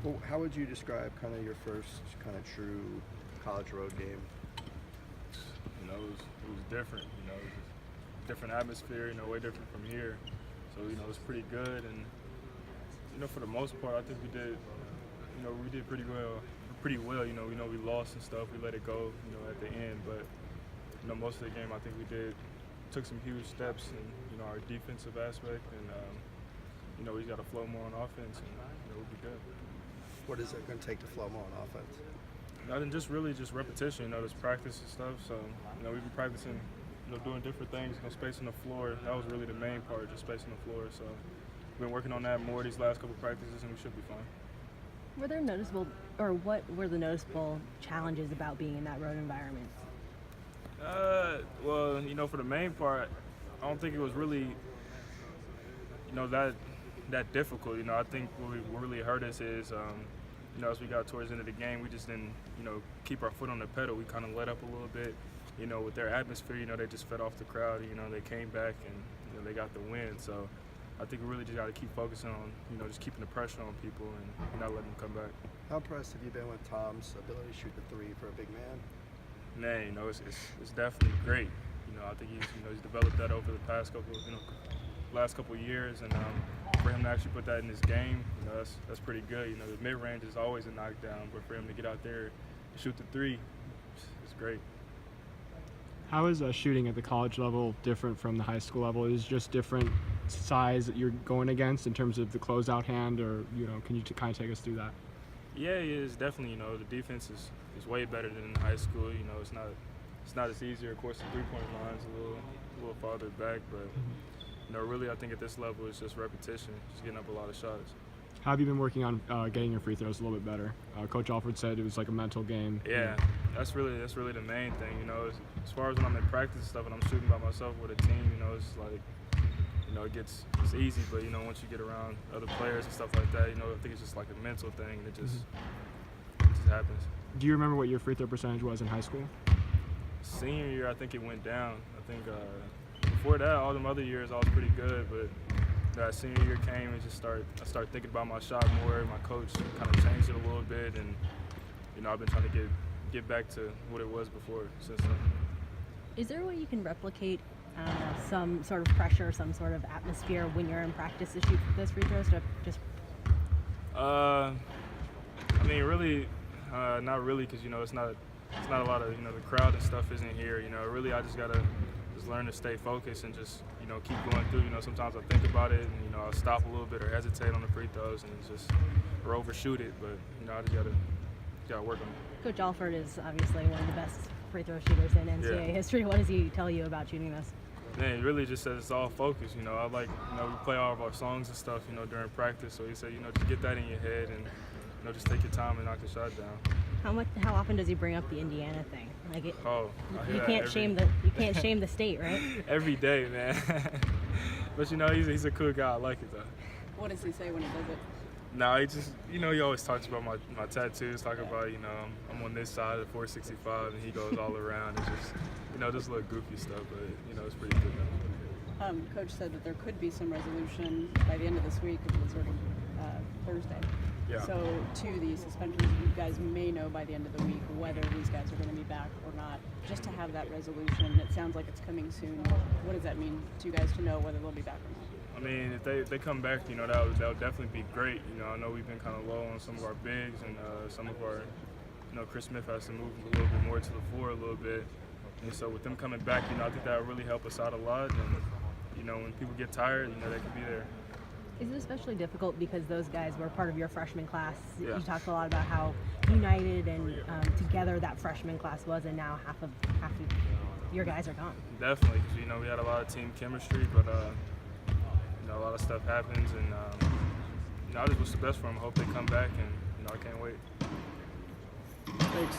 Well, how would you describe kind of your first kind of true college road game? It was different. It was a different atmosphere. Way different from here. So it was pretty good. And for the most part, I think we did pretty well. Pretty well. We lost and stuff. We let it go. At the end. But most of the game, I think we took some huge steps in our defensive aspect, and we just got to flow more on offense, and we'll be good. What is it going to take to flow more on offense? Nothing, just repetition. Just practice and stuff. So we've been practicing, doing different things, spacing the floor. That was really the main part, just spacing the floor. So we've been working on that more these last couple practices, and we should be fine. Were there noticeable, or what were the noticeable challenges about being in that road environment? Well, for the main part, I don't think it was really, that difficult. I think what really hurt us is, as we got towards the end of the game, we just didn't, keep our foot on the pedal. We kind of let up a little bit, with their atmosphere. They just fed off the crowd. They came back and they got the win. So I think we really just got to keep focusing on, just keeping the pressure on people and not letting them come back. How impressed have you been with Tom's ability to shoot the three for a big man? Man, it's definitely great. I think he's developed that over the past last couple of years, and for him to actually put that in his game, that's pretty good. The mid range is always a knockdown, but for him to get out there and shoot the three, it's great. How is shooting at the college level different from the high school level? Is it just different size that you're going against in terms of the closeout hand, or can you kind of take us through that? Yeah, it is definitely. The defense is way better than in high school. It's not as easy. Of course, the three-point line's a little farther back, but really, I think at this level, it's just repetition, just getting up a lot of shots. How have you been working on getting your free throws a little bit better? Coach Alford said it was like a mental game. Yeah, that's really the main thing. As far as when I'm in practice and stuff and I'm shooting by myself with a team, it's like, it's easy, but once you get around other players and stuff like that, I think it's just like a mental thing. It just happens. Do you remember what your free throw percentage was in high school? Senior year, I think it went down. I think before that, all them other years, I was pretty good, but that senior year came and I started thinking about my shot more. My coach kind of changed it a little bit, and I've been trying to get back to what it was before since then. Is there a way you can replicate some sort of pressure, some sort of atmosphere when you're in practice to shoot those free throws? Really, not really, because it's not a lot of the crowd and stuff isn't here. Really, I just gotta learn to stay focused and just keep going through. Sometimes I think about it and I'll stop a little bit or hesitate on the free throws and or overshoot it. But I just gotta work on it. Coach Alford is obviously one of the best free throw shooters in NCAA history. What does he tell you about shooting this? Man, he really just says it's all focus. I like we play all of our songs and stuff during practice. So he said just get that in your head and just take your time and knock the shot down. How often does he bring up the Indiana thing? You can't shame the state, right? Every day, man. But he's a cool guy. I like it though. What does he say when he does it? No, he just he always talks about my tattoos. Talk about I'm on this side of 465 and he goes all around. It's just just little goofy stuff, but it's pretty good though. Coach said that there could be some resolution by the end of this week, which was sort of Thursday. Yeah. So to the suspensions, you guys may know by the end of the week whether these guys are going to be back or not. Just to have that resolution, it sounds like it's coming soon. What does that mean to you guys to know whether they'll be back or not? If they come back, that would definitely be great. I know we've been kind of low on some of our bigs and some of our, Chris Smith has to move a little bit more to the floor a little bit. And so with them coming back, I think that would really help us out a lot. And, when people get tired, they can be there. Is it especially difficult because those guys were part of your freshman class? Yeah. You talked a lot about how united and together that freshman class was, and now half of your guys are gone. Definitely, because we had a lot of team chemistry, but a lot of stuff happens, and I just wish the best for them. I hope they come back, and I can't wait. Thanks.